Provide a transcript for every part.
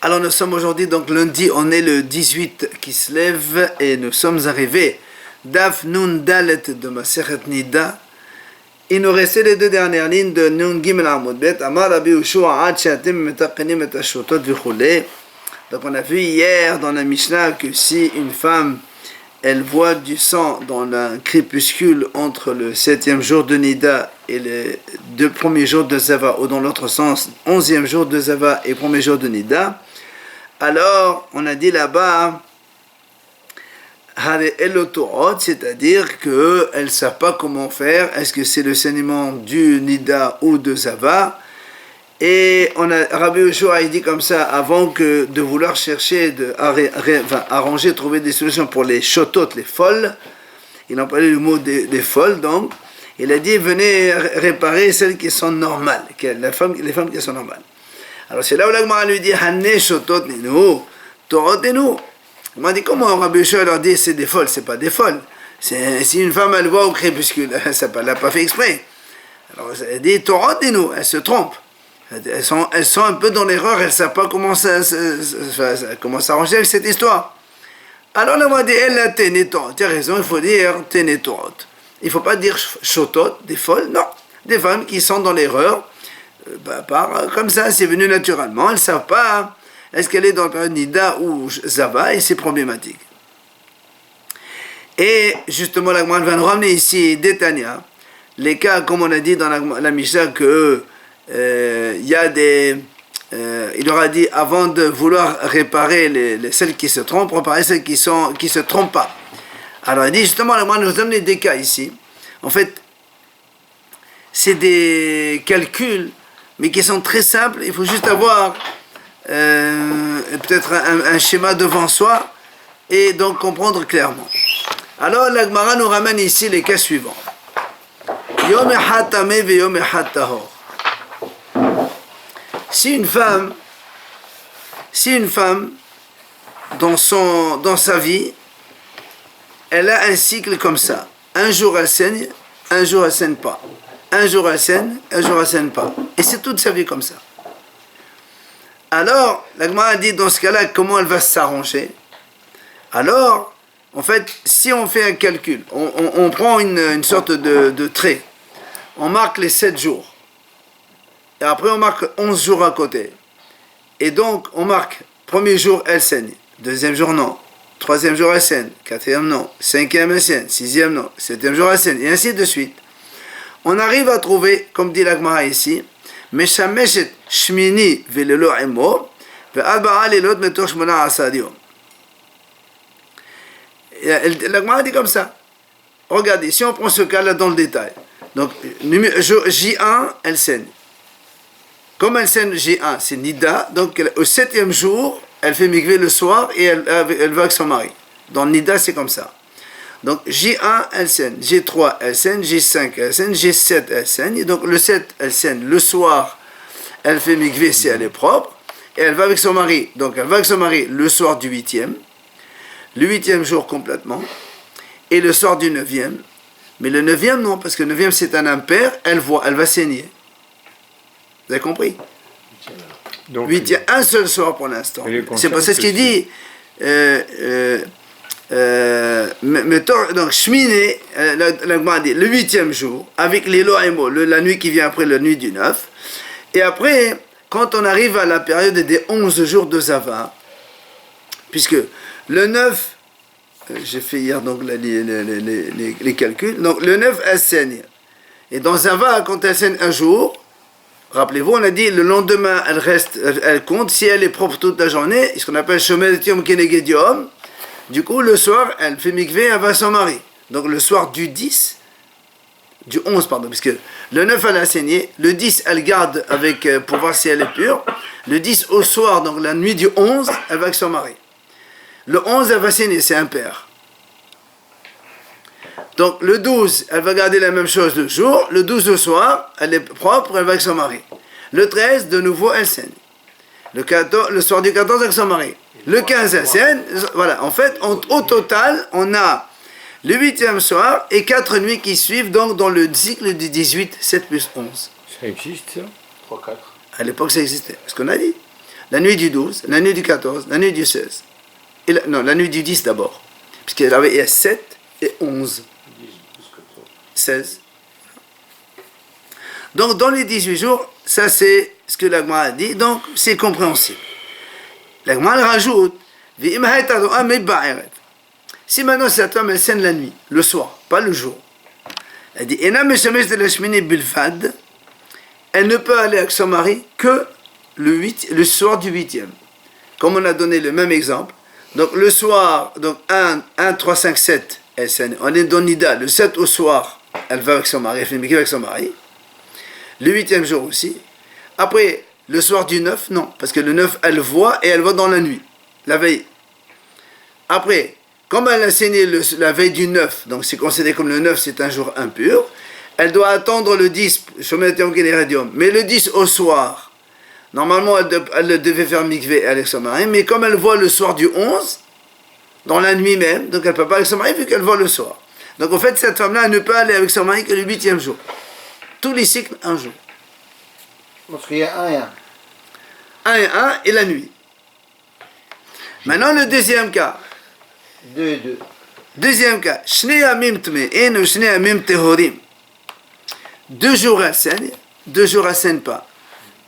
Alors nous sommes aujourd'hui, donc lundi, on est le 18 qui se lève et nous sommes arrivés. Daf Nun Dalet de Masechet Nida. Il nous restait les deux dernières lignes de Nun Gimel Amud Bet. Amar Rabbi Yehoshua Ad She'atem Metaqenim Et Hashotot V'chulei. Donc on a vu hier dans la Mishnah que si une femme elle voit du sang dans le crépuscule entre le 7e jour de Nida et les 2 premiers jours de Zava, ou dans l'autre sens, 11e jour de Zava et 1er jour de Nida, alors on a dit là-bas, c'est-à-dire qu'elles ne savent pas comment faire, est-ce que c'est le saignement du Nida ou de Zava, et Rabbi Yehoshua a dit comme ça, avant que de vouloir chercher, arranger, trouver des solutions pour les shotot, les folles, il a employé le mot des folles, donc, il a dit, venez réparer celles qui sont normales, les femmes qui sont normales. Alors c'est là où la Gemara lui dit, Hanne shotot ninu, torotenu. Il m'a dit, comment Rabbi Yehoshua leur dit, c'est des folles, c'est pas des folles. Si une femme, elle voit au crépuscule, elle n'a pas fait exprès. Alors elle dit, torotenu, elle se trompe. Elles sont un peu dans l'erreur, elles ne savent pas comment s'arranger avec cette histoire. Alors on m'a dit, elle ténétorot. Tu as raison, il faut dire ténétorot. Il ne faut pas dire shotot, des folles, non. Des femmes qui sont dans l'erreur, comme ça, c'est venu naturellement. Elles ne savent pas, est-ce qu'elle est dans la période Nida ou Zava, et c'est problématique. Et justement, la Gemara va nous ramener ici, Détania, les cas, comme on a dit dans la Mishnah, que il y a il aura dit avant de vouloir réparer celles qui se trompent, réparer celles qui se trompent pas. Alors il dit justement, moi nous donne des cas ici. En fait, c'est des calculs, mais qui sont très simples. Il faut juste avoir peut-être un schéma devant soi et donc comprendre clairement. Alors la Gemara nous ramène ici les cas suivants. Yom echad tameh ve yom echad tahor. Si une femme, dans sa vie, elle a un cycle comme ça. Un jour elle saigne, un jour elle saigne pas. Un jour elle saigne, un jour elle saigne pas. Et c'est toute sa vie comme ça. Alors, la Gemara dit dans ce cas-là, comment elle va s'arranger? Alors, en fait, si on fait un calcul, on prend une sorte de trait. On marque les 7 jours. Et après, on marque 11 jours à côté. Et donc, on marque, premier jour, elle saigne. Deuxième jour, non. Troisième jour, elle saigne. Quatrième, non. Cinquième, elle saigne. Sixième, non. Septième jour, elle saigne. Et ainsi de suite. On arrive à trouver, comme dit la Gemara ici, Meshameshet Shmini velelo emo, ve'arba'a lelot metoch shmona asad yom. La Gemara dit comme ça. Regardez, si on prend ce cas-là dans le détail. Donc, J1, elle saigne. Comme elle saigne J1, c'est Nida, donc au 7e jour, elle fait mikvé le soir et elle va avec son mari. Dans Nida, c'est comme ça. Donc J1, elle saigne, J3, elle saigne, J5, elle saigne, J7, elle saigne. Et donc le 7, elle saigne. Le soir, elle fait mikvé si elle est propre et elle va avec son mari. Donc elle va avec son mari le soir du 8e, le 8e jour complètement et le soir du 9e. Mais le 9e, non, parce que le 9e, c'est un impair, elle va saigner. Vous avez compris? Donc, 8, un seul soir pour l'instant. C'est pour ça ce qu'il dit. Donc, Shminé, la Gemara dit, le 8e jour, avec les Loaimo, la nuit qui vient après la nuit du 9. Et après, quand on arrive à la période des 11 jours de Zava, puisque le 9, j'ai fait hier donc les calculs, donc le 9, elle saigne. Et dans Zava, quand elle saigne un jour, rappelez-vous, on a dit le lendemain, elle compte. Si elle est propre toute la journée, ce qu'on appelle Shomed Yom Keneged Yom, du coup, le soir, elle fait mikvé, elle va à son mari. Donc le soir du 11, puisque le 9, elle a saigné. Le 10, elle garde pour voir si elle est pure. Le 10 au soir, donc la nuit du 11, elle va avec son mari. Le 11, elle va saigner, c'est impair. Donc le 12, elle va garder la même chose le jour. Le 12 au soir, elle est propre, elle va avec son mari. Le 13, de nouveau, elle saigne. Le soir du 14, avec son mari. Le 15, elle saigne. Voilà, en fait, au total, on a le 8e soir et 4 nuits qui suivent, donc dans le cycle du 18, 7 plus 11. Ça existe, ça? 3, 4. À l'époque, ça existait. Ce qu'on a dit. la nuit du 12, la nuit du 14, la nuit du 16. La nuit du 10 d'abord. Puisqu'il y a 7 et 11. 16. Donc dans les 18 jours, ça c'est ce que la Gemara a dit, donc c'est compréhensible. La Gemara rajoute, si maintenant cette femme elle scène la nuit, le soir, pas le jour, elle dit, elle ne peut aller avec son mari que le soir du 8e. Comme on a donné le même exemple, donc le soir, donc 1, 3, 5, 7, elle scène, on est dans Nida, le 7 au soir, elle va avec son mari, elle fait une avec son mari. Le 8e jour aussi. Après, le soir du 9, non, parce que le 9, elle voit et elle voit dans la nuit, la veille. Après, comme elle a saigné la veille du 9, donc c'est considéré comme le 9, c'est un jour impur, elle doit attendre le 10, mais le 10 au soir, normalement elle devait faire mikvé avec son mari, mais comme elle voit le soir du 11, dans la nuit même, donc elle ne peut pas avec son mari vu qu'elle voit le soir. Donc en fait, cette femme-là, elle ne peut aller avec son mari que le 8e jour. Tous les cycles, un jour. Parce qu'il y a 1 et 1. 1 et 1 et la nuit. Maintenant, le deuxième cas. 2 et 2. Deuxième cas. Shnei amim tme'in ou shnei amim tehorim. 2 jours elle saigne, 2 jours elle saigne pas.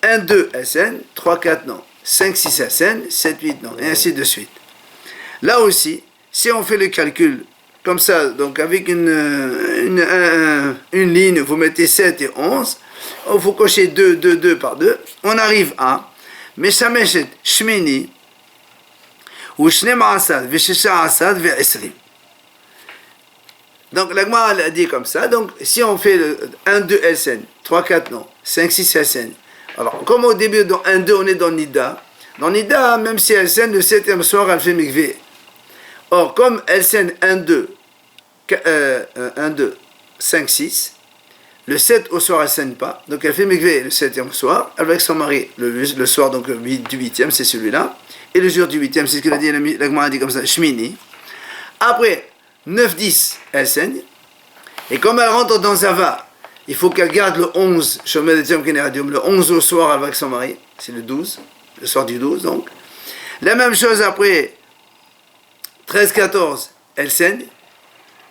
1, 2 elle saigne, 3, 4 non. 5, 6 elle saigne, 7, 8 non. Et ainsi de suite. Là aussi, si on fait le calcul comme ça, donc avec une ligne, vous mettez 7 et 11, vous cochez 2, 2, 2 par 2, on arrive à Meshameshet Shmini ou Shnem Asad, Veshisha Asad, Vesrim. Donc la Gemara a dit comme ça, donc si on fait le 1, 2 SN, 3, 4 non, 5, 6 SN. Alors, comme au début, dans 1, 2, on est dans Nida. Dans Nida, même si elle scène, le 7e soir, elle fait mikvé. Or, comme elle scène 1, 2, 5, 6, le 7 au soir, elle ne scène pas. Donc, elle fait mikvé le 7e soir, avec son mari, le soir donc, du 8e, c'est celui-là. Et le jour du 8e, c'est ce que la Gemara a dit comme ça, Shmini. Après, 9, 10, elle saigne. Et comme elle rentre dans Zava, il faut qu'elle garde le 11, le 11 au soir avec son mari, c'est le 12, le soir du 12 donc. La même chose après, 13, 14, elle saigne.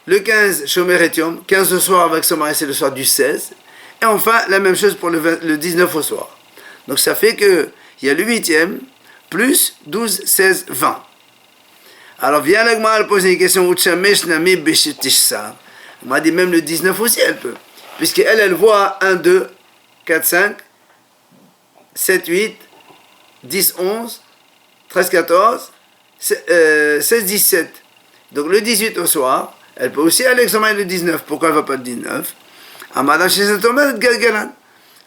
Le 15, Shomer Etiom, 15 au soir avec son mari, c'est le soir du 16. Et enfin, la même chose pour le 19 au soir. Donc ça fait qu'il y a le 8e, plus 12, 16, 20. Alors vient la Gemara poser une question, on m'a dit même le 19 aussi elle peut. Puisqu'elle voit 1, 2, 4, 5, 7, 8, 10, 11, 13, 14, 16, 17. Donc le 18 au soir, elle peut aussi aller examiner le 19. Pourquoi elle ne va pas le 19? Ah, madame chez Saint-Omer, Galgalan.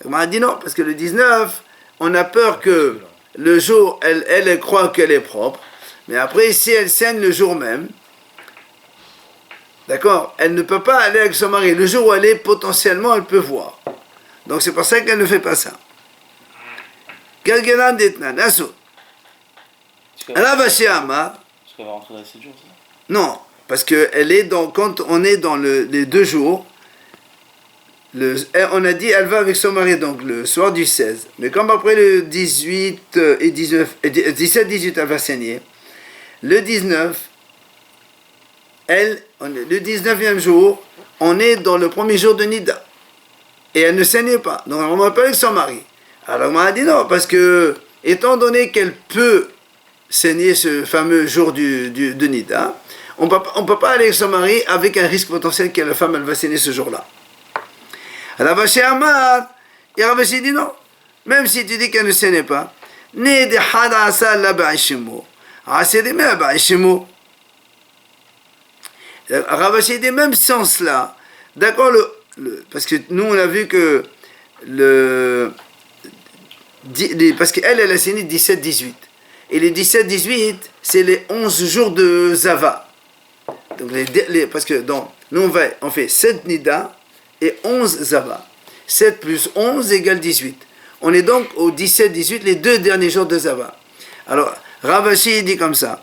Elle m'a dit non, parce que le 19, on a peur que le jour, elle croit qu'elle est propre. Mais après, si elle saigne le jour même, d'accord, elle ne peut pas aller avec son mari. Le jour où elle est, potentiellement, elle peut voir. Donc c'est pour ça qu'elle ne fait pas ça. Galgalan d'Etnan, Assoud. Ravashi Amar. Est-ce qu'elle va rentrer dans les 7 jours, ça? Non, parce que elle est dans, quand on est dans les 2 jours, on a dit elle va avec son mari donc le soir du 16. Mais comme après le 18 et 19, 17, 18 elle va saigner, le 19, le 19e jour, on est dans le premier jour de Nida. Et elle ne saigne pas. Donc on va pas avec son mari. Alors on m'a dit non, parce que étant donné qu'elle peut saigner ce fameux jour de Nida, on peut pas aller avec son mari avec un risque potentiel que la femme elle va saigner ce jour-là. Alors Ravashi Amar, et Ravashi dit non. Même si tu dis qu'elle ne saigne pas, né de hada asal la ba'ishimo. C'est des mêmes ba'ishimo. Ravashi dit même sens-là. D'accord, parce que nous on a vu que parce qu'elle a saigné 17-18. Et les 17-18, c'est les 11 jours de Zava. Donc parce que nous on fait 7 Nida et 11 Zava. 7 plus 11 égale 18. On est donc au 17-18, les 2 derniers jours de Zava. Alors, Ravashi dit comme ça.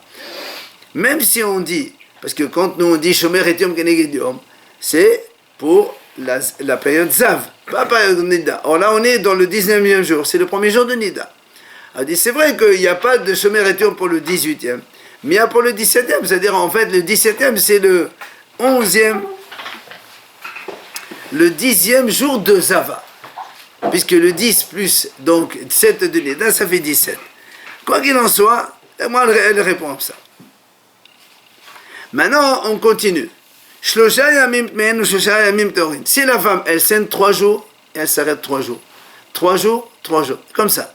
Même si on dit, parce que quand nous on dit Shomer Etiom Kenegediom, c'est pour la période Zav, pas la période Nida. Or là, on est dans le 19e jour, c'est le premier jour de Nida. Elle dit, c'est vrai qu'il n'y a pas de Shomer Etiom pour le 18e, mais il y a pour le 17e, c'est-à-dire en fait le 17e c'est le 11e, le 10e jour de Zava. Puisque le 10 plus donc 7 de Nida, ça fait 17. Quoi qu'il en soit, moi elle répond comme ça. Maintenant, on continue. Si la femme, elle saigne 3 jours, elle s'arrête 3 jours. 3 jours, 3 jours. Comme ça.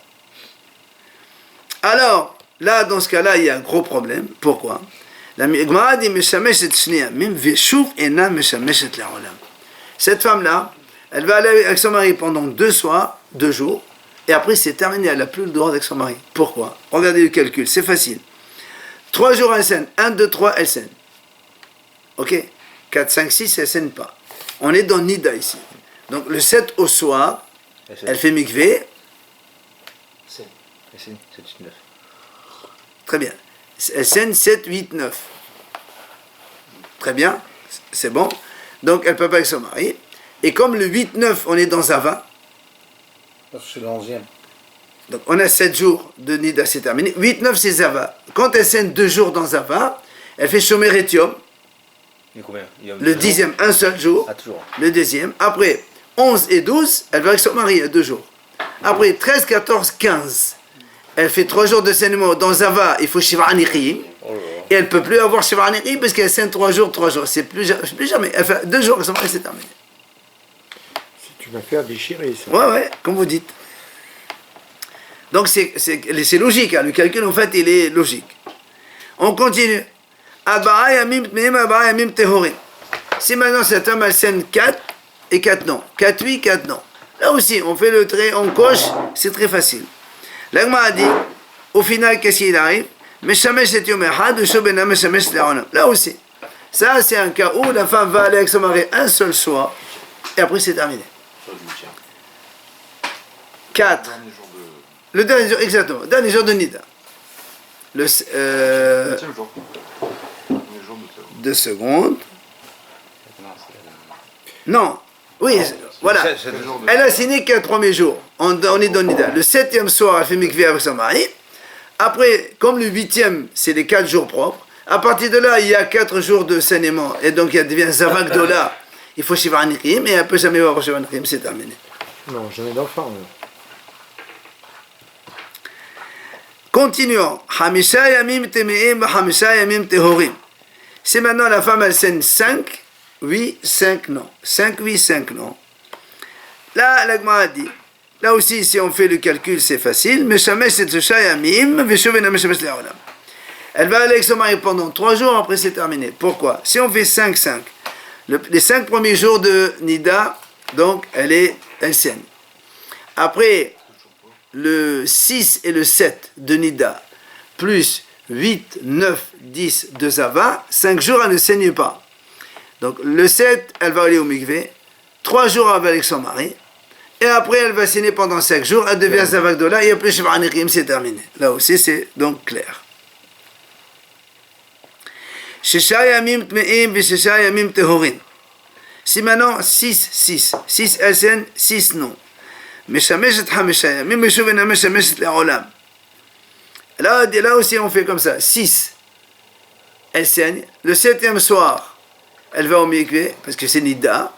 Alors, là, dans ce cas-là, il y a un gros problème. Pourquoi? Cette femme-là, elle va aller avec son mari pendant 2 soirs, 2 jours, et après c'est terminé, elle n'a plus le droit avec son mari. Pourquoi? Regardez le calcul, c'est facile. 3 jours elle saigne, 1, 2, 3, elle saigne. Ok? 4, 5, 6, elle ne saigne pas. On est dans Nida ici. Donc le 7 au soir, elle fait mikvé. 7, 9. Très bien. Elle saigne 7, 8, 9. Très bien, c'est bon. Donc elle ne peut pas avec son mari. Et comme le 8, 9, on est dans Zava. C'est le 11e. Donc on a 7 jours de Nida, c'est terminé. 8, 9, c'est Zava. Quand elle saigne 2 jours dans Zava, elle fait Shomer Etiom. Le 10e, un seul jour. Ah, toujours. Le deuxième. Après, 11 et 12, elle va avec son mari à 2 jours. Après, 13, 14, 15, elle fait 3 jours de saignement. Dans Zava, il faut Shiva Anichim. Et elle ne peut plus avoir Shiva Anichim parce qu'elle saigne 3 jours, 3 jours. C'est plus jamais. Elle fait 2 jours avec son mari, c'est terminé. Tu vas faire déchirer ça. Ouais, comme vous dites. Donc c'est logique, hein. Le calcul en fait il est logique. On continue. Si maintenant cet homme elle saigne 4 et 4 non. 4 oui, 4 non. Là aussi on fait le trait, on coche, c'est très facile. L'agma a dit, au final qu'est-ce qu'il arrive? Là aussi. Ça c'est un cas où la femme va aller avec son mari un seul soir et après c'est terminé. 4. Le dernier jour, exactement. Dernier jour de Nida. Le 2 secondes. Non. Oui, voilà. Elle a signé 4 premiers jours. On est dans Nida. Le 7e soir, elle fait mikvé avec son mari. Après, comme le 8e, c'est les 4 jours propres. À partir de là, il y a 4 jours de saignement. Et donc, il devient Zavak Dola. Il faut Shiva Anichim. Et elle ne peut jamais avoir Shiva Anichim. C'est terminé. Non, j'en ai d'enfants. Continuons. Hamisha yamim temeim, hamisha yamim tehorim. Si maintenant la femme elle saigne 5, oui, 5 non. 5 oui, 5 non. Là, l'agma a dit. Là aussi, si on fait le calcul, c'est facile. Meshamesh et Zusha yamim, veshuvena meshamesh le'olam. Elle va aller avec son mari pendant 3 jours, après c'est terminé. Pourquoi? Si on fait 5, 5, les 5 premiers jours de Nida, donc elle saigne. Après, le 6 et le 7 de Nida, plus 8, 9, 10 de Zava, 5 jours elle ne saigne pas. Donc le 7, elle va aller au mikvé, 3 jours elle va avec son mari, et après elle va saigner pendant 5 jours, elle devient Zavak Dola, et après Shiva Anichim, c'est terminé. Là aussi c'est donc clair. Shesha yamim tme'im ve shesha yamim tehorin. Si maintenant 6, 6, 6 elle saigne, 6 non. משמשת 5 ימים ושוב אינה משמשת לעולם. Là aussi on fait comme ça. 6, elle saigne. Le 7e soir, elle va au mikvé, parce que c'est Nida.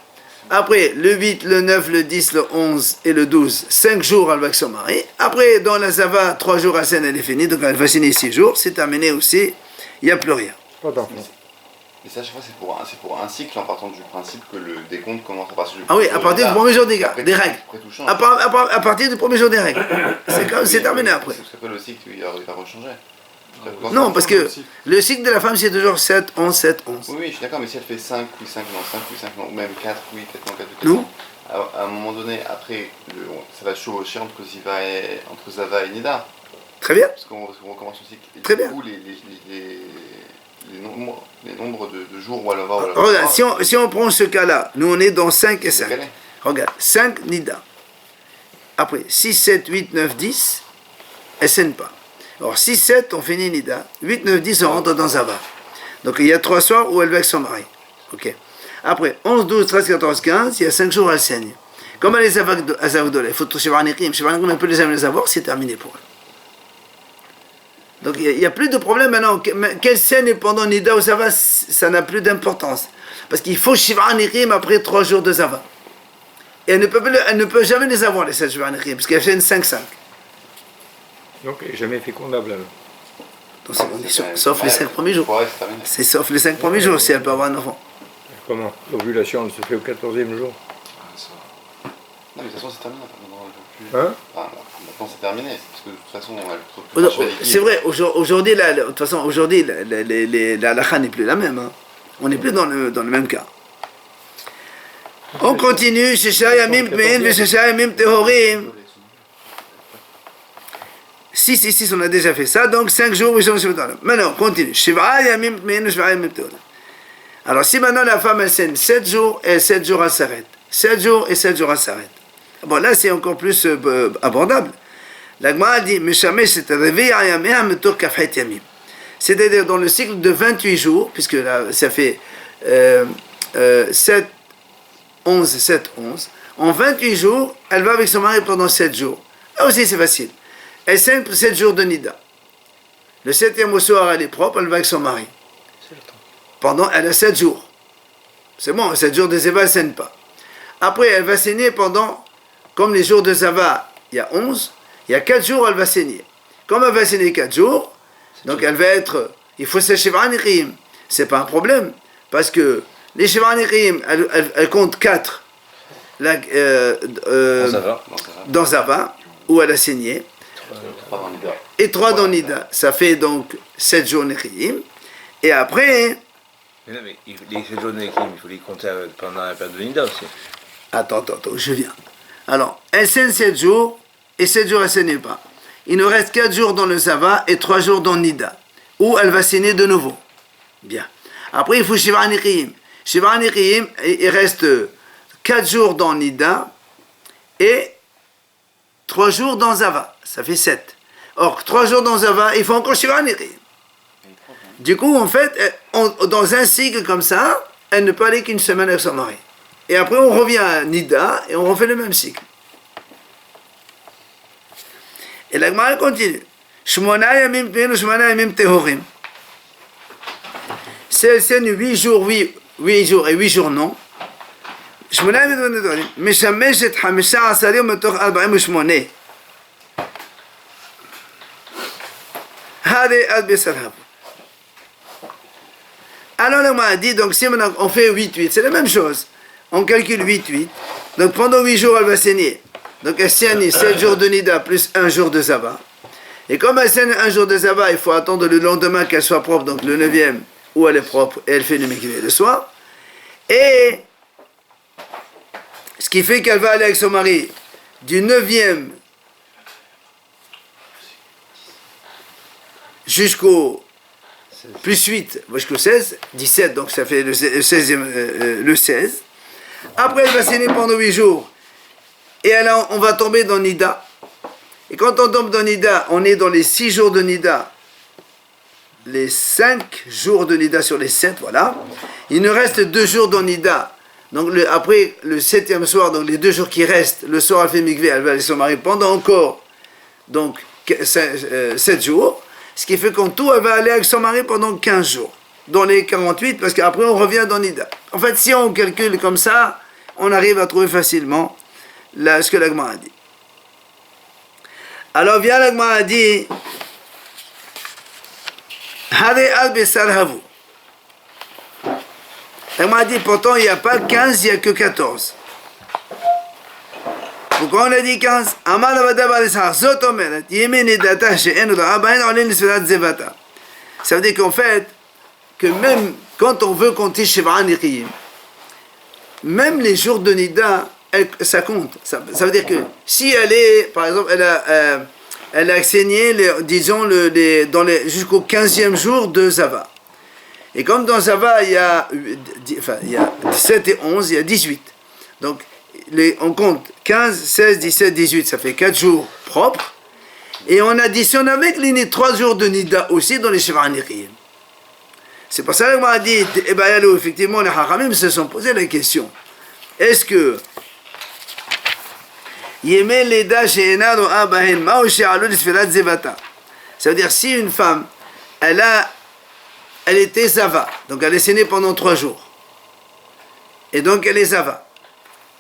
Après, le 8, le 9, le 10, le 11 et le 12, 5 jours elle va avec son mari. Après, dans la Zava, 3 jours elle saigne, elle est finie. Donc elle va signer 6 jours. C'est terminé aussi. Il n'y a plus rien. Pas d'enfants. Et ça, à chaque fois, c'est pour un cycle en partant du principe que le décompte commence à partir du Ah oui, à partir du premier jour des règles. Après tout change. À partir du premier jour des règles. C'est terminé après. C'est que le cycle, il va rechanger. Non, parce que le cycle de la femme, c'est toujours 7, 11, 7, 11. Oui, je suis d'accord, mais si elle fait 5, oui, 5, non, 5, oui, 5, non, ou même 4, oui, 4, non, 4, oui, 4, non. À un moment donné, après, ça va chevaucher entre Zava et Nida. Très bien. Parce qu'on recommence le cycle. Et très du bien. coup, les nombres de jours où elle va. Regarde, si on prend ce cas-là, nous on est dans 5 et 5. Regarde, 5 Nida. Après, 6, 7, 8, 9, 10, elle ne saigne pas. Alors 6, 7, on finit Nida. 8, 9, 10, on rentre dans Zava. Donc il y a 3 soirs où elle va avec son mari. Ok. Après, 11, 12, 13, 14, 15, il y a 5 jours elle saigne. Comme elle est à Zavdola, il faut toucher Shiva Anichim. Shiva Anichim, on peut les avoir, c'est terminé pour elle. Donc il n'y a plus de problème maintenant. Quelle scène est pendant Nida ou Zava, ça n'a plus d'importance. Parce qu'il faut Shiv'a Nirim après 3 jours de Zava. Et elle ne peut jamais les avoir, les 7 Shiv'a Nirim, parce qu'elle fait une 5-5. Donc, elle n'est jamais fécondable alors. Donc c'est condition, sauf les 5 premiers jours. Ouais, c'est terminé. C'est sauf les 5 premiers jours si elle peut avoir un enfant. Comment? L'ovulation, elle se fait au 14e jour. Non, mais de toute façon, c'est terminé. Hein? Maintenant, c'est terminé. Parce que de toute façon, elle trouve plus C'est vrai, aujourd'hui, de toute façon, aujourd'hui, la halakha n'est plus la même. Hein. On n'est plus dans le même cas. On continue. Shesha yamim tmein ve shesha yamim tehorim. 6, on a déjà fait ça. Donc 5 jours, maintenant, on continue. Shiv'a yamim tmein ve shiv'a yamim tehorim. Alors, si maintenant la femme, elle saigne 7 jours, et 7 jours, elle s'arrête. 7 jours, et 7 jours, elle s'arrête. Bon, là, c'est encore plus abordable. La Gemara dit, c'est-à-dire dans le cycle de 28 jours, puisque là, ça fait 7, 11, en 28 jours, elle va avec son mari pendant 7 jours. Là aussi, c'est facile. Elle saigne pour 7 jours de Nida. Le 7e au soir, elle est propre, elle va avec son mari. Elle a 7 jours. C'est bon, 7 jours de Zeva, elle ne saigne pas. Après, elle va saigner pendant, comme les jours de Zava, il y a 11, il y a 4 jours, elle va saigner. Comme elle va saigner 4 jours, donc elle va être, il faut ses Shiv'a Nirim. C'est pas un problème, parce que les Shiv'a Nirim, elles comptent 4 dans Zava, où elle a saigné, et 3 dans Nida. Ça fait donc 7 jours Nirim. Et après... Mais non, mais les 7 jours de Nekim, il faut les compter pendant la période de Nida aussi. Attends, je viens. Alors, elle saigne 7 jours, et 7 jours, elle ne saigne pas. Il nous reste 4 jours dans le Zava et 3 jours dans Nida, où elle va saigner de nouveau. Bien. Après, il faut Shiv'a Nirim. Shiv'a Nirim, il reste 4 jours dans Nida et 3 jours dans Zava. Ça fait 7. Or, 3 jours dans Zava, il faut encore Shiv'a Nirim. Du coup, en fait, dans un cycle comme ça, elle ne peut aller qu'une semaine avec son mari. Et après, on revient à Nida et on refait le même cycle. Et la Gemara continue. Shmona yamim tmein, shmona yamim tehorim. Si elle saigne 8 jours, 8 jours et 8 jours non. Shmona yamim tehorim. Meshameshet 15 yom metoch 48. Hade ad besarhav. Alors, la Gemara dit, donc si maintenant on fait 8, c'est la même chose. On calcule 8. Donc pendant 8 jours, elle va saigner. Donc elle saigne 7 jours de Nida plus 1 jour de Zava. Et comme elle saigne 1 jour de Zava, il faut attendre le lendemain qu'elle soit propre, donc le 9e où elle est propre, et elle fait le mikvé le soir. Et ce qui fait qu'elle va aller avec son mari du 9e jusqu'au plus 8, jusqu'au 16, 17, donc ça fait le 16. Après, elle va saigner pendant 8 jours. Et alors, on va tomber dans Nida. Et quand on tombe dans Nida, on est dans les 6 jours de Nida. Les 5 jours de Nida sur les 7, voilà. Il nous reste 2 jours dans Nida. Donc, après le 7e soir, donc les 2 jours qui restent, le soir, elle fait mikvé, elle va aller son mari pendant encore donc 7 jours. Ce qui fait qu'en tout, elle va aller avec son mari pendant 15 jours. Dans les 48, parce qu'après, on revient dans Nida. En fait, si on calcule comme ça, on arrive à trouver facilement ce que la Gemara a dit. Alors vient la Gemara a dit Hade al besarhavu. La Gemara a dit pourtant il n'y a pas 15, il n'y a que 14. Pourquoi on a dit 15? Amar avadav al zot omeret yemen nidata she'en rabain olen lisvelat zevata. Ça veut dire qu'en fait, que même quand on veut compter Shiv'a Nirim, même les jours de Nida, ça compte. Ça veut dire que si elle est, par exemple, elle a saigné, disons, jusqu'au 15e jour de Zava. Et comme dans Zava, il y a 17 et 11, il y a 18. Donc, on compte 15, 16, 17, 18, ça fait 4 jours propres. Et on additionne avec les 3 jours de Nida aussi dans les Shiv'a Nirim. C'est pour ça qu'on m'a dit, effectivement, les Hachamim se sont posé la question. Est-ce que Yemel Leda She'ena Ro'a Bahen Ma'u She'alu Lisfirat Zevata Ça veut dire si une femme, elle était Zava, donc elle est saignée pendant 3 jours. Et donc elle est Zava.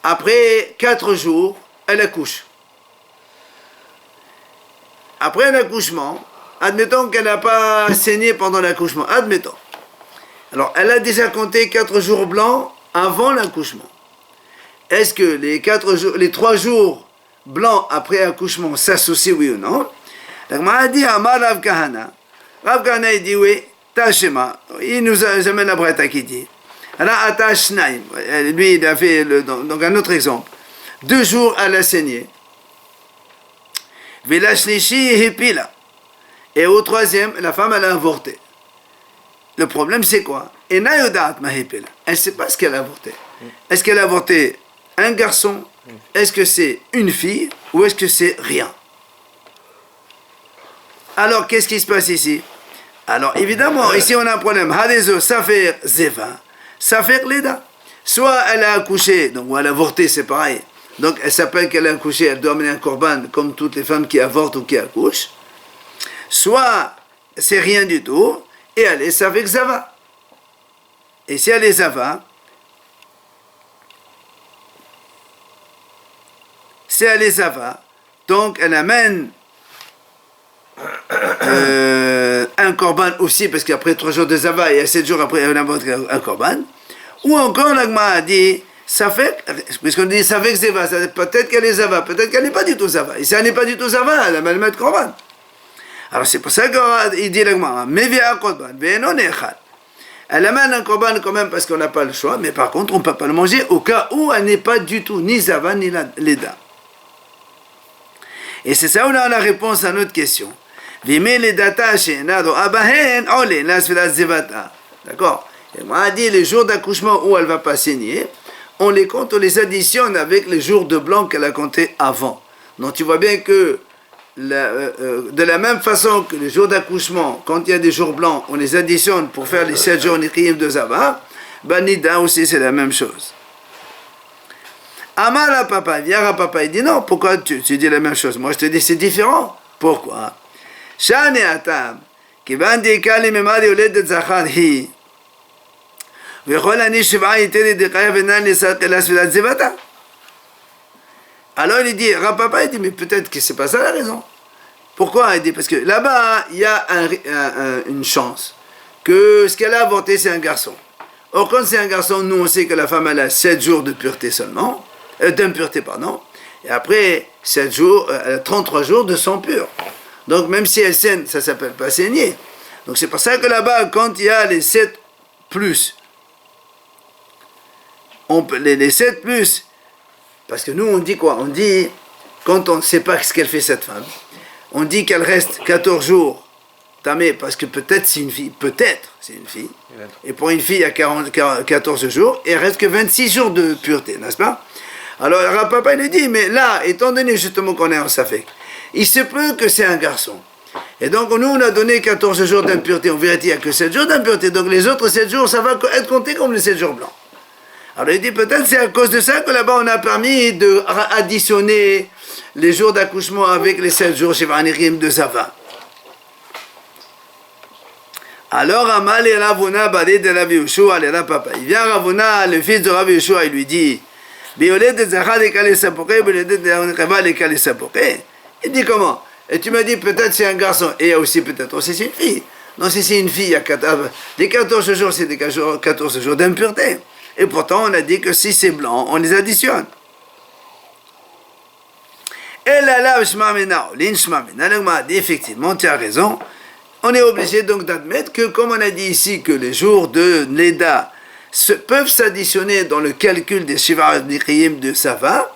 Après 4 jours, elle accouche. Après l'accouchement, admettons qu'elle n'a pas saigné pendant l'accouchement, admettons. Alors elle a déjà compté 4 jours blancs avant l'accouchement. Est-ce que les 3 jours blancs après l'accouchement s'associent, oui ou non? Donc, m'a dit Amar Rav Kahana. Rav Kahana, il dit oui, Tashema. Il nous amène la bretta qui dit. Lui, il a fait donc un autre exemple. 2 jours à la saignée. Et au 3e, la femme, elle a avorté. Le problème, c'est quoi? Elle ne sait pas ce qu'elle a avorté. Est-ce qu'elle a avorté un garçon? Est-ce que c'est une fille? Ou est-ce que c'est rien? Alors, qu'est-ce qui se passe ici? Alors, évidemment, ici, on a un problème. Hadezo, Safer, Zeva. Safer, Leda. Soit elle a accouché, donc, ou elle a avorté, c'est pareil. Donc, elle s'appelle qu'elle a accouché, elle doit amener un korban, comme toutes les femmes qui avortent ou qui accouchent. Soit, c'est rien du tout, et elle est Safer, Zava. Et si elle est Zava, donc elle amène un korban aussi, parce qu'après 3 jours de Zava et 7 jours après, elle amène un korban. Ou encore, l'Agma a dit, puisqu'on dit Safek Zeva, peut-être qu'elle est Zava, peut-être qu'elle n'est pas du tout Zava. Et si elle n'est pas du tout Zava, elle amène le korban. Alors c'est pour ça qu'il dit l'Agma, Mevia korban, Ve'enon echad. Elle amène un korban quand même parce qu'on n'a pas le choix, mais par contre, on ne peut pas le manger au cas où elle n'est pas du tout ni Zava ni Leda. Et c'est ça où on a la réponse à notre question. D'accord? Et moi, a dit les jours d'accouchement où elle ne va pas saigner, on les additionne avec les jours de blanc qu'elle a comptés avant. Donc tu vois bien que de la même façon que les jours d'accouchement, quand il y a des jours blancs, on les additionne pour faire les 7 jours Nichiyim de Zava, Nida aussi c'est la même chose. Amar à papa, viens à papa, il dit non, pourquoi tu dis la même chose? Moi je te dis c'est différent. Pourquoi? Shane atam, kivan dikali memari oledet zachar hi, vechol ani shiva iteri dekaya venan lisat elas vilat zivata. Alors il dit, Rapapa, il dit, mais peut-être que c'est pas ça la raison. Pourquoi? Il dit, parce que là-bas, il y a une chance que ce qu'elle a avorté, c'est un garçon. Or, quand c'est un garçon, nous, on sait que la femme, elle a 7 jours de pureté seulement, d'impureté, pardon, et après 7 jours, 33 jours de sang pur. Donc, même si elle saigne, ça ne s'appelle pas saigner. Donc, c'est pour ça que là-bas, quand il y a les 7 plus, les 7 plus, parce que nous, on dit quoi? On dit, quand on ne sait pas ce qu'elle fait cette femme, on dit qu'elle reste 14 jours tamée, parce que peut-être c'est une fille, et pour une fille, il y a 14 jours, et il reste que 26 jours de pureté, n'est-ce pas? Alors, Rapapa, il dit, mais là, étant donné justement qu'on est en Safek, il se peut que c'est un garçon. Et donc, nous, on a donné 14 jours d'impureté, en vérité, il n'y a que 7 jours d'impureté, donc les autres 7 jours, ça va être compté comme les 7 jours blancs. Alors il dit peut-être c'est à cause de ça que là-bas on a permis de additionner les jours d'accouchement avec les 7 jours chez Vanirim de Zava. Alors Amal et Ravuna balé de Rav Yehoshua et Rav Papa. Il vient Ravuna, le fils de Rav Yehoshua, il lui dit Biolet de Zachar et Kale Sapoké, Biolet de Reva et Kale Sapoké. Il dit comment? Et tu m'as dit peut-être c'est un garçon, et il y a aussi peut-être aussi c'est une fille. Non, si c'est une fille, il y a 14 jours, c'est des 14 jours d'impureté. Et pourtant, on a dit que si c'est blanc, on les additionne. Et là, effectivement, tu as raison. On est obligé donc d'admettre que, comme on a dit ici, que les jours de Leda peuvent s'additionner dans le calcul des Shiva Nichiyim de Sava,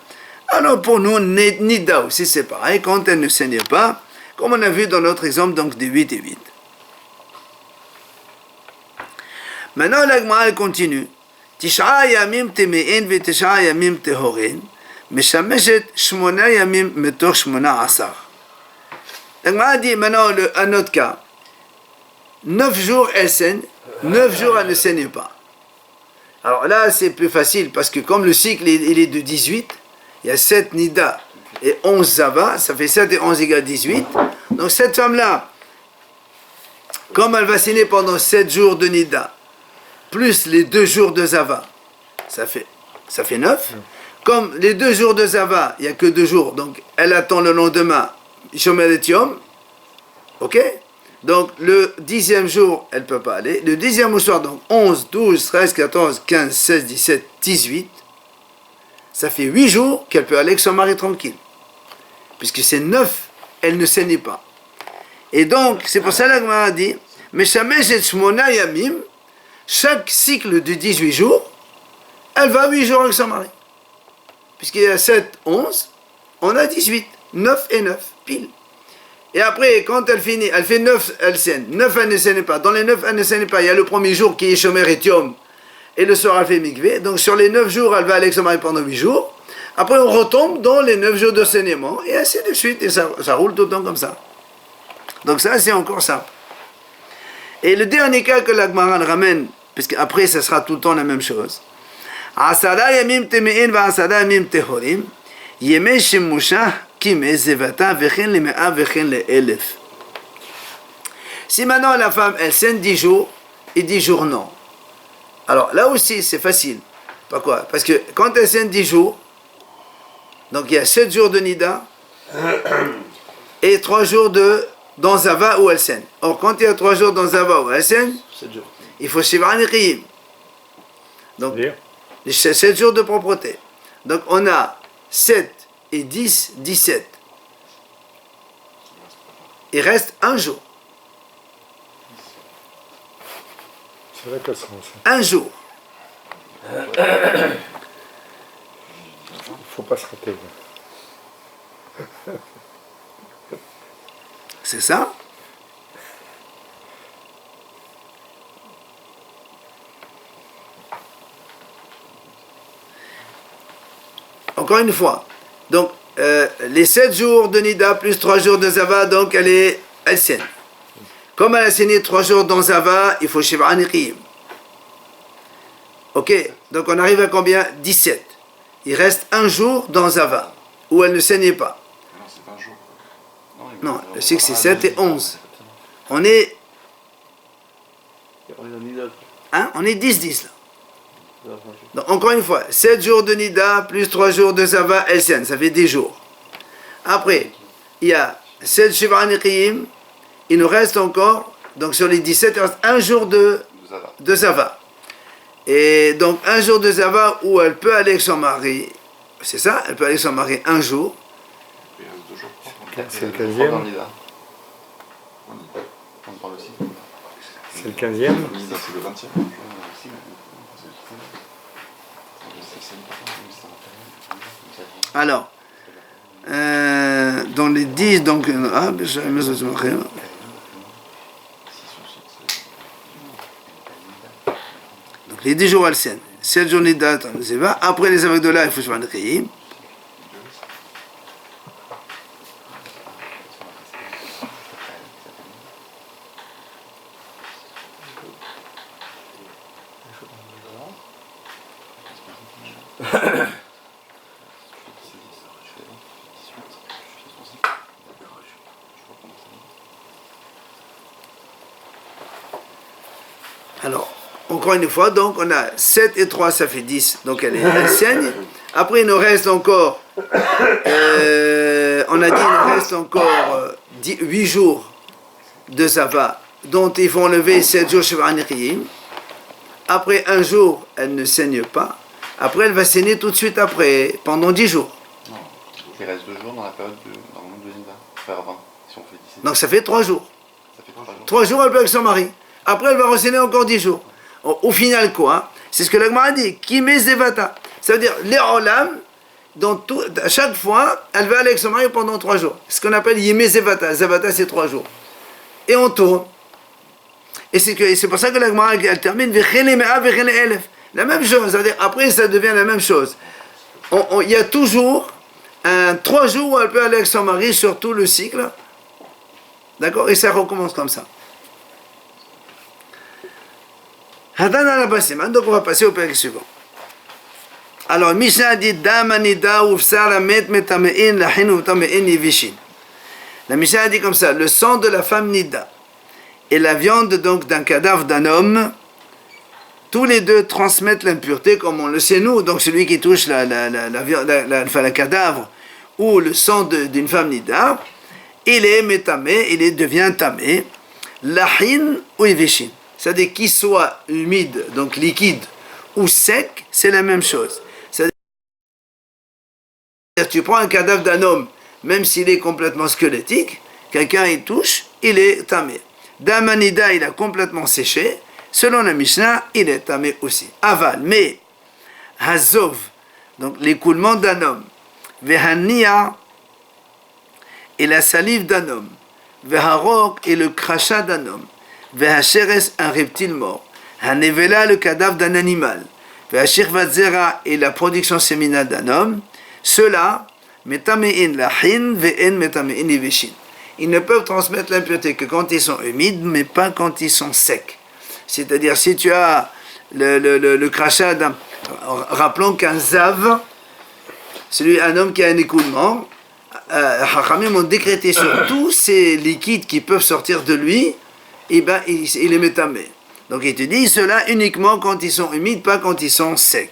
alors pour nous, Nida aussi c'est pareil, quand elle ne saigne pas, comme on a vu dans notre exemple donc de 8 et 8. Maintenant, la Gemara continue. Tisha yamim temein ve tisha yamim tehorin, meshameshet 8 yamim metoch 18. La Gemara dit maintenant un autre cas. 9 jours elle saigne, 9 jours elle ne saigne pas. Alors là c'est plus facile parce que comme le cycle il est de 18, il y a 7 nida et 11 zava, ça fait 7 et 11 égale 18. Donc cette femme-là, comme elle va saigner pendant 7 jours de Nida, plus les 2 jours de Zava, ça fait 9. Comme les 2 jours de Zava, il n'y a que 2 jours, donc elle attend le lendemain, Shomer et Yom, ok? Donc le 10e jour, elle ne peut pas aller. Le 10e au soir, donc 11, 12, 13, 14, 15, 16, 17, 18, ça fait 8 jours qu'elle peut aller avec son mari tranquille. Puisque c'est 9, elle ne saigne pas. Et donc, c'est pour ça que la Gemara dit, Meshamesh et Shmona Yamim, chaque cycle de 18 jours, elle va 8 jours avec son mari. Puisqu'il y a 7, 11, on a 18, 9 et 9, pile. Et après, quand elle finit, elle fait 9, elle saigne. 9, elle ne saigne pas. Dans les 9, elle ne saigne pas. Il y a le premier jour qui est Shomer et Yom, et le soir, elle fait Mikveh. Donc, sur les 9 jours, elle va avec son mari pendant 8 jours. Après, on retombe dans les 9 jours de saignement, et ainsi de suite, et ça roule tout le temps comme ça. Donc ça, c'est encore simple. Et le dernier cas que la Gemara ramène, puisque après, ça sera tout le temps la même chose. Asara yamim teme'in va asara yamim tehorim, yemei shemusha kime zevata vechen le mea vechen le elef. Si maintenant la femme, elle saigne 10 jours, et 10 jours non. Alors là aussi, c'est facile. Pourquoi? Parce que quand elle saigne 10 jours, donc il y a 7 jours de Nida, et 3 jours dans Zava où elle saigne. Or, quand il y a 3 jours dans Zava où elle saigne, il faut Shiv'an Nechiyim. Donc, les 7 jours de propreté. Donc, on a 7 et 10, 17. Il reste un jour. C'est vrai qu'elle sera un jour. Il ne faut pas se rater. C'est ça? Encore une fois. Donc, les 7 jours de Nida plus 3 jours de Zava, donc elle saigne. Comme elle a saigné 3 jours dans Zava, il faut Shiv'an Nechiyim. Ok, donc on arrive à combien? 17. Il reste un jour dans Zava, où elle ne saignait pas. Non, c'est pas un jour. Non, le cycle c'est 7 et 11. On est... Hein? On est 10-10 là. Donc encore une fois, 7 jours de Nida plus 3 jours de Zava, elle saigne, ça fait 10 jours. Après, il y a 7 Shiv'an Nechiyim, il nous reste encore, donc sur les 17, il reste un jour de Zava. Et donc un jour de Zava où elle peut aller avec son mari, c'est ça, elle peut aller avec son mari un jour. C'est le 15e. C'est le 15e. C'est le 20e. Alors, dans les 10, donc, les 10 jours, elle saigne. 7 journées de date, après les avecs de là, il faut se faire un Nechiyim. Alors, encore une fois, donc on a 7 et 3, ça fait 10, donc elle saigne. Après, il nous reste encore, on a dit, il nous reste encore 8 jours de Zava, dont il faut enlever 7 jours Shiv'an Nechiyim. Après un jour, elle ne saigne pas. Après, elle va saigner tout de suite après, pendant 10 jours. Non, il reste 2 jours dans la période de Nida, faire 20, si on fait 17. Donc ça fait 3 jours. Ça fait 3 jours. 3 jours, elle peut avec son mari. Après, elle va renseigner encore 10 jours. Au final, quoi? C'est ce que la Gemara dit. Kimé Zevata. Ça veut dire, les Olam, à chaque fois, elle va aller avec son mari pendant 3 jours. Ce qu'on appelle Yimé Zevata. Zevata, c'est 3 jours. Et on tourne. Et c'est pour ça que la Gemara, elle termine la même chose. C'est-à-dire, après, ça devient la même chose. Il y a toujours 3 jours où elle peut aller avec son mari sur tout le cycle. D'accord? Et ça recommence comme ça. Donc on va passer au période suivant. Alors, Mishnah dit Dama Nida Ufsara Met Metamein Lahin Utamein Yivishin. La Mishnah dit comme ça, le sang de la femme Nida et la viande donc d'un cadavre d'un homme, tous les deux transmettent l'impureté comme on le sait nous. Donc celui qui touche le cadavre ou le sang d'une femme nida, il est métamé, il devient tamé, lahin ou ivishin. C'est-à-dire qu'il soit humide, donc liquide, ou sec, c'est la même chose. C'est-à-dire tu prends un cadavre d'un homme, même s'il est complètement squelettique, quelqu'un y touche, il est tamé. D'un manida, il a complètement séché. Selon la Mishnah, il est tamé aussi. Aval, mais hazov, donc l'écoulement d'un homme, vehania, et la salive d'un homme, veharok, et le crachat d'un homme, vehacheres, un reptile mort, hanevela, le cadavre d'un animal, vehashirvatzera, et la production séminale d'un homme, ceux-là, metamein lahin, ve'en metamein ivishin. Ils ne peuvent transmettre l'impureté que quand ils sont humides, mais pas quand ils sont secs. C'est-à-dire, si tu as le crachat d'un... Rappelons qu'un zav, un homme qui a un écoulement, Hachamim ont décrété sur tous ces liquides qui peuvent sortir de lui, et ben, il les métamé. Donc il te dit cela uniquement quand ils sont humides, pas quand ils sont secs.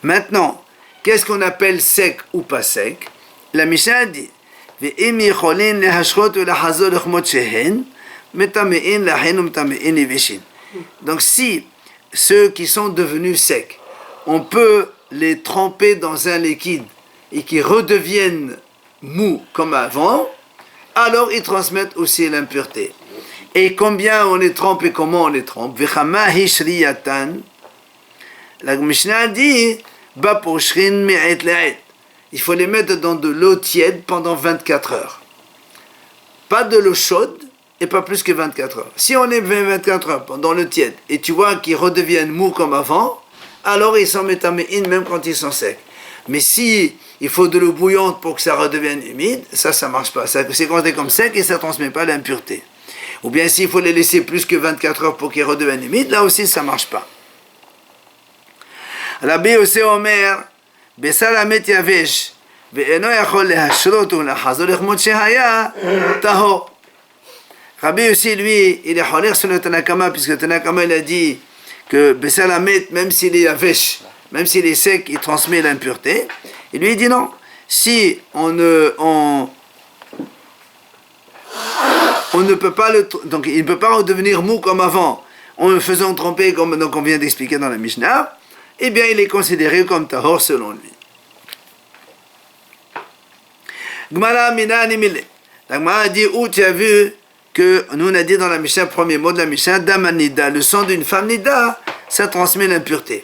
Maintenant, qu'est-ce qu'on appelle sec ou pas sec? La Mishnah dit donc si ceux qui sont devenus secs, on peut les tremper dans un liquide et qui redeviennent mous comme avant, alors ils transmettent aussi l'impureté. Et combien on les trempe et comment on les trempe? La Mishnah dit il faut les mettre dans de l'eau tiède pendant 24 heures. Pas de l'eau chaude et pas plus que 24 heures. Si on les met 24 heures dans l'eau tiède et tu vois qu'ils redeviennent mous comme avant, alors ils sont métaméin même quand ils sont secs. Mais si il faut de l'eau bouillante pour que ça redevienne humide, ça marche pas. C'est compté comme sec et ça ne transmet pas l'impureté. Ou bien s'il faut les laisser plus que 24 heures pour qu'ils redeviennent humides, là aussi ça marche pas. Rabbi aussi Omer, בסל יבש ואינו יכול להשרות ולחזור לכמות שהיה טהור. Rabbi aussi lui il est חולק sur le Tanakama puisque le Tanakama il a dit que בסל המת même s'il est yavesh, même s'il est sec il transmet l'impureté. Et lui il dit non, si on ne peut pas donc il ne peut pas redevenir mou comme avant en le faisant tremper comme donc on vient d'expliquer dans la Mishnah, eh bien il est considéré comme tahor selon lui. Gmara minani mille. La Gmara dit où tu as vu que nous on a dit dans la Mishnah, premier mot de la Mishnah, damanida, le sang d'une femme nida, ça transmet l'impureté.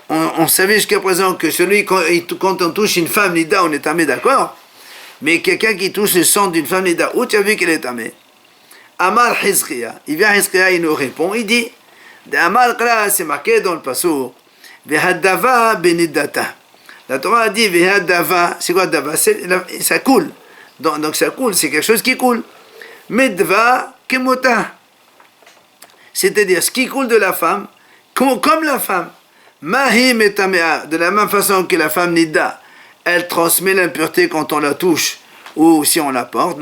On savait jusqu'à présent que celui quand on touche une femme nida, on est tamé, d'accord? Mais quelqu'un qui touche le sang d'une femme nida, où tu as vu qu'elle est tamé? Amar Hizkiya, il vient Hizkiya, il nous répond, il dit, de Amar Kla, c'est marqué dans le passour. Vehadava benidata. La Torah a dit Vehadava, c'est quoi dava? Ça coule. Donc ça coule, c'est quelque chose qui coule. Medva kemota. C'est-à-dire ce qui coule de la femme, comme la femme. Mahi metamea. De la même façon que la femme nida, elle transmet l'impureté quand on la touche ou si on la porte,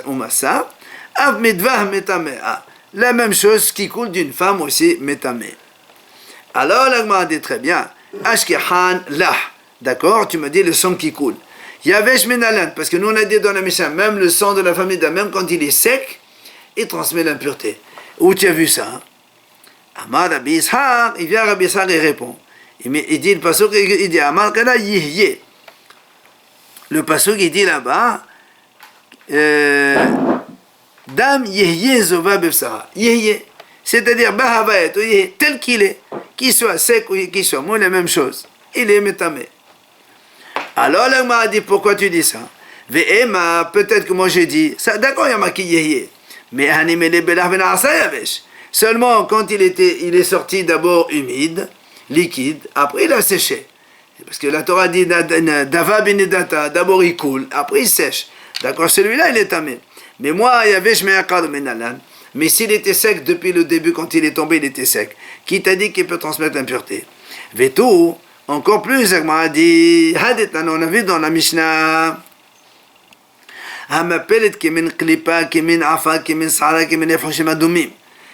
ou massa. Av medva metamea. La même chose qui coule d'une femme aussi metamea. Alors, l'Agma dit très bien, Ashkehan lah, d'accord, tu me dis le sang qui coule. Yavesh menalan, parce que nous on a dit dans la Mishnah, même le sang de la famille, même quand il est sec, il transmet l'impureté. Où tu as vu ça? Amar Rabbi Ishaq, il vient Rabbi Ishaq et répond. Il dit le pasuk, il dit Amar Kala Yihye. Le pasuk il dit là-bas, Dam Yihye Zova Befsara. Yihye. C'est-à-dire, tel qu'il est, qu'il soit sec ou qu'il soit mou, la même chose. Il est métamé. Alors, l'Agma a dit, pourquoi tu dis ça? Ve'ema, peut-être que moi j'ai dit, ça, d'accord, il y a marqué yéyé. Mais seulement quand il est sorti d'abord humide, liquide, après il a séché. Parce que la Torah dit, dava benedata, d'abord il coule, après il sèche. D'accord, celui-là il est tamé. Mais moi, yavesh me'akad menalan. Mais s'il était sec depuis le début, quand il est tombé, il était sec. Qui t'a dit qu'il peut transmettre l'impureté? Vetou, encore plus, Agma a dit, on a vu dans la Mishnah,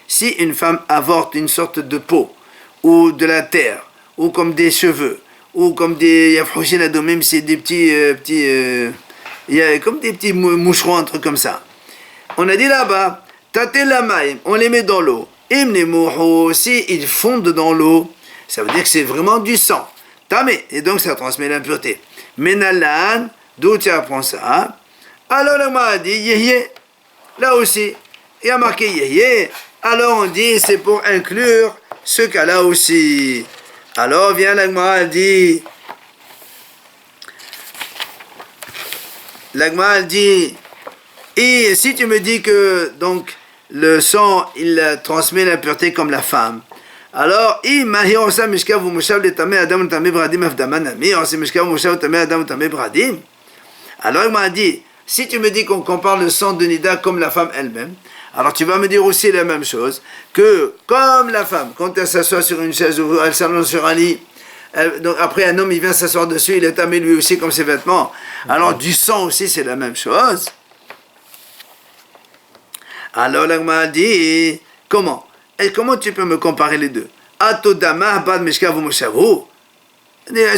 Si une femme avorte une sorte de peau, ou de la terre, ou comme des cheveux, ou comme des yafhushin adomim, c'est des comme des petits moucherons, un truc comme ça. On a dit là-bas, on les met dans l'eau. Si ils fondent dans l'eau, ça veut dire que c'est vraiment du sang. Tamé, et donc ça transmet l'impureté. Menalan, d'où tu apprends ça? Alors le a dit yéyé. Là aussi, il y a marqué yéyé. Alors on dit c'est pour inclure ce cas-là aussi. Alors vient l'agma dit. L'agma dit. Et si tu me dis que donc le sang il transmet l'impureté comme la femme. Alors, alors il m'a dit, si tu me dis qu'on compare le sang de Nida comme la femme elle-même, alors tu vas me dire aussi la même chose, que comme la femme, quand elle s'assoit sur une chaise ou elle s'allonge sur un lit, donc après un homme il vient s'asseoir dessus, il est tamé lui aussi comme ses vêtements, alors du sang aussi c'est la même chose. Alors il m'a dit, comment? Et comment tu peux me comparer les deux? Est-ce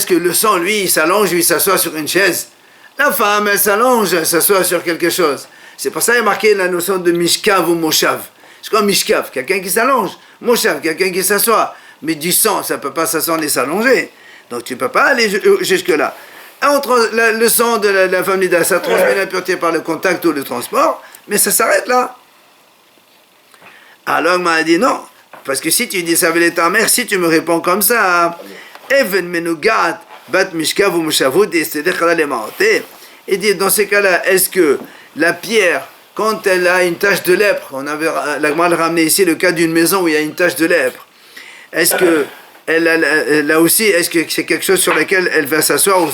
que le sang, lui, il s'allonge, lui, il s'assoit sur une chaise? La femme, elle s'allonge, elle s'assoit sur quelque chose. C'est pour ça qu'il y a marqué la notion de mishkav ou moshav. C'est quoi mishkav? Quelqu'un qui s'allonge. Moshav, quelqu'un qui s'assoit. Mais du sang, ça ne peut pas s'asseoir ni s'allonger. Donc tu ne peux pas aller jusque-là. Le sang de la femme Nida, ça transmet l'impureté par le contact ou le transport, mais ça s'arrête là. Alors, il m'a dit non. Parce que si tu dis ça avec ta mère, si tu me réponds comme ça, Even menugat bat mishkav ou mushavud, et dit dans ces cas-là, est-ce que la pierre, quand elle a une tache de lèpre, on avait ramené ici le cas d'une maison où il y a une tache de lèpre, est-ce que là aussi, est-ce que c'est quelque chose sur lequel elle va s'asseoir,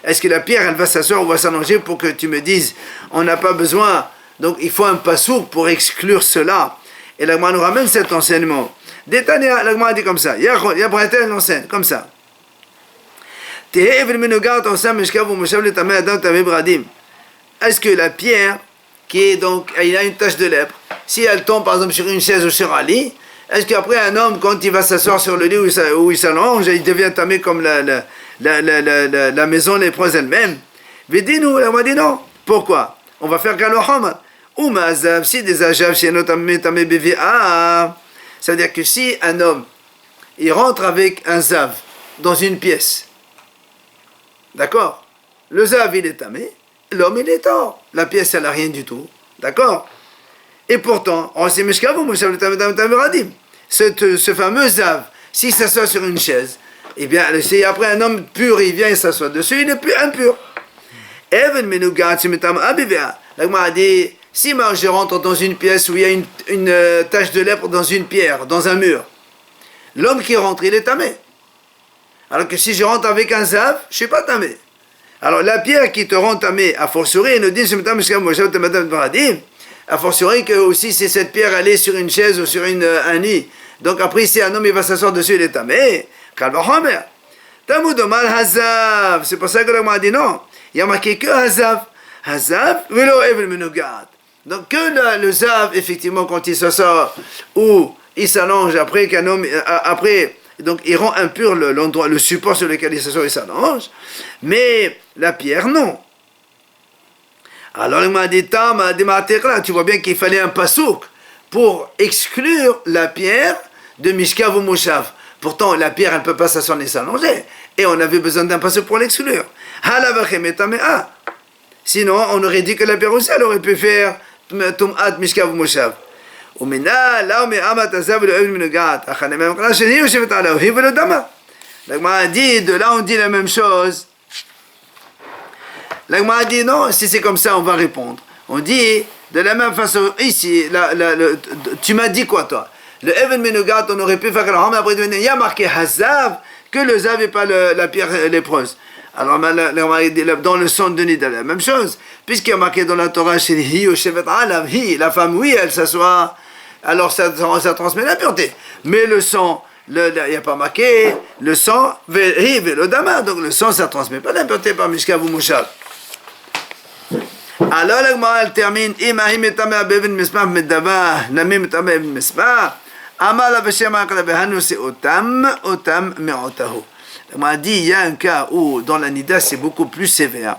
est-ce que la pierre, elle va s'asseoir ou va s'allonger pour que tu me dises, on n'a pas besoin, donc il faut un pasouk pour exclure cela. Et l'Agma nous ramène cet enseignement. Détania, l'Agma dit comme ça. Yabratel l'enseigne, comme ça. Est-ce que la pierre, qui est donc, il a une tache de lèpre, si elle tombe par exemple sur une chaise ou sur un lit, est-ce qu'après un homme, quand il va s'asseoir sur le lit où il s'allonge, il devient tamé comme la maison lépreuse elle-même? Védis-nous, l'Agma dit non. Pourquoi? On va faire Galohamad. Ou Mazav, si des ajav chez tamé bébé, c'est-à-dire que si un homme, il rentre avec un zav dans une pièce, d'accord? Le zav, il est tamé, l'homme, il est tort. La pièce, elle n'a rien du tout, d'accord? Et pourtant, on sait ce fameux zav, s'il s'assoit sur une chaise, eh bien, si après un homme pur, il vient et s'assoit dessus, il n'est plus impur. Even menugat, l'agma a dit, si moi je rentre dans une pièce où il y a une tache de lèpre dans une pierre, dans un mur, l'homme qui rentre, il est tamé. Alors que si je rentre avec un zav, je ne suis pas tamé. Alors la pierre qui te rend tamé, a fortiori, il nous dit, a fortiori que aussi si cette pierre elle est sur une chaise ou sur un lit, donc après si un homme il va s'asseoir dessus, il est tamé. C'est pour ça que l'homme a dit non. Il y a marqué que hazav. Hazav, velo even menugat. Donc que le zav, effectivement, quand il s'assoit ou il s'allonge après qu'un homme, après, donc il rend impur l'endroit, le support sur lequel il s'assoit et s'allonge, mais la pierre, non. Alors il m'a dit, tu vois bien qu'il fallait un pasouk pour exclure la pierre de mishkav ou moshav. Pourtant, la pierre, elle ne peut pas s'asseoir ni s'allonger. Et on avait besoin d'un pasouk pour l'exclure. Sinon, on aurait dit que la pierre aussi, elle aurait pu faire Tum'at Mishkav Moshav. L'Agma a dit, de là on dit la même chose. L'Agma a dit non, si c'est comme ça, on va répondre. On dit de la même façon, ici, tu m'as dit quoi toi? Le Even Menugat, on aurait pu faire que après il y a marqué Hazav, que le Zav n'est pas la pierre lépreuse. Alors, dans le son de Nida, la même chose, puisqu'il y a marqué dans la Torah, la femme, oui, elle s'assoit, alors ça transmet la pureté. Mais le sang, il n'y a pas marqué, le sang, donc le sang, ça ne transmet pas la pureté par Mishkav ou Moshav. Alors la Gemara elle termine Imahi metame beven misma medava nami metame beven misma amala v'shem akla v'hanu c'est otam me'otahu. La Gemara dit il y a un cas où dans la nida c'est beaucoup plus sévère.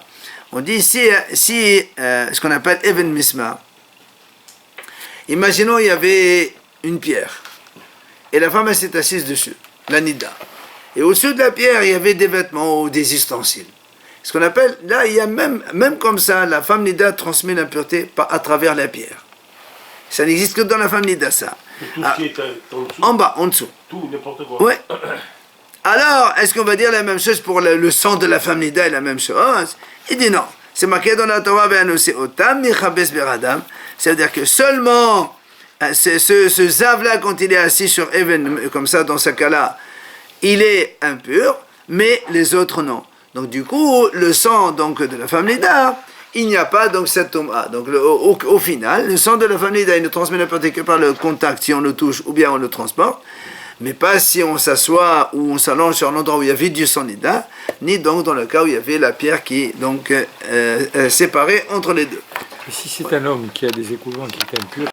On dit si ce qu'on appelle even misma. Imaginons il y avait une pierre et la femme elle s'est assise dessus, la nida. Et au-dessus de la pierre il y avait des vêtements ou des ustensiles. Ce qu'on appelle, là, il y a même comme ça, la femme nida transmet l'impureté à travers la pierre. Ça n'existe que dans la femme nida, ça. Tout ce qui est en dessous. En bas, en dessous. Tout, n'importe quoi. Ouais. Alors, est-ce qu'on va dire la même chose pour le sang de la femme nida et la même chose? Il dit non. C'est marqué dans la Torah, c'est otam michabes beradam. C'est-à-dire que seulement ce zav-là, quand il est assis sur Even, comme ça, dans ce cas-là, il est impur, mais les autres non. Donc du coup, le sang donc, de la femme nida, il n'y a pas donc cette toma. Donc au final, le sang de la femme nida, il ne transmet l'impureté que par le contact, si on le touche ou bien on le transporte, mais pas si on s'assoit ou on s'allonge sur un endroit où il y avait du sang nida, ni donc dans le cas où il y avait la pierre qui donc séparée entre les deux. Et si c'est un homme qui a des écoulements qui est impur,